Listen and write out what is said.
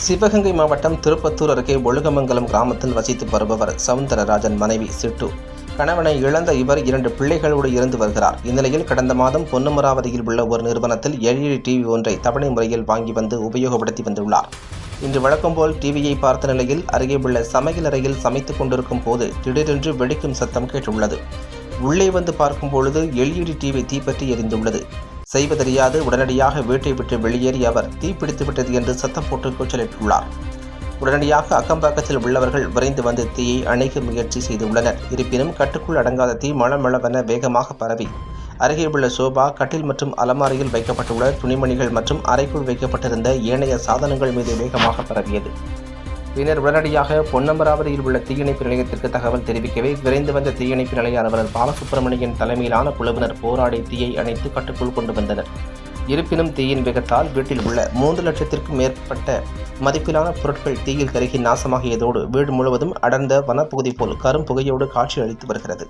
சிவகங்கை மாவட்டம் திருப்பத்தூர் அருகே ஒழுகமங்கலம் கிராமத்தில் வசித்து வருபவர் சவுந்தரராஜன் மனைவி சிட்டு. கணவனை இழந்த இவர் 2 பிள்ளைகளோடு இருந்து வருகிறார். இந்நிலையில் கடந்த மாதம் பொன்னமராவதியில் உள்ள ஒரு நிறுவனத்தில் LED டிவி ஒன்றை தவணை முறையில் வாங்கி வந்து உபயோகப்படுத்தி வந்துள்ளார். இன்று வழக்கம்போல் டிவியை பார்த்த நிலையில் அருகே உள்ள சமையல் அறையில் சமைத்துக் கொண்டிருக்கும் போது திடீரென்று வெடிக்கும் சத்தம் கேட்டுள்ளது. உள்ளே வந்து பார்க்கும் பொழுது LED டிவி தீப்பற்றி எரிந்துள்ளது. செய்வதறியாது உடனடியாக வீட்டை விட்டு வெளியேறி அவர் தீப்பிடித்து விட்டது என்று சத்தம் போட்டு கூச்சலிட்டுள்ளார். உடனடியாக அக்கம்பக்கத்தில் உள்ளவர்கள் விரைந்து வந்து தீயை அணைக்க முயற்சி செய்துள்ளனர். இருப்பினும் கட்டுக்குள் அடங்காத தீ மளமளவென வேகமாக பரவி அருகே உள்ள சோபா, கட்டில் மற்றும் அலமாரியில் வைக்கப்பட்டுள்ள துணிமணிகள் மற்றும் அறைக்குள் வைக்கப்பட்டிருந்த ஏனைய சாதனங்கள் மீது வேகமாக பரவியது. பின்னர் உடனடியாக பொன்னமராவதியில் உள்ள தீயணைப்பு நிலையத்திற்கு தகவல் தெரிவிக்கவே விரைந்து வந்த தீயணைப்பு நிலைய அலுவலர் பாலசுப்பிரமணியன் தலைமையிலான குழுவினர் போராடி தீயை அணைத்து கட்டுக்குள் கொண்டு வந்தனர். இருப்பினும் தீயின் வேகத்தால் வீட்டில் உள்ள 3 லட்சத்திற்கும் மேற்பட்ட மதிப்பிலான பொருட்கள் தீயில் கருகி நாசமாகியதோடு வீடு முழுவதும் அடர்ந்த வனப்பகுதி போல் கரும் புகையோடு காட்சி அளித்து வருகிறது.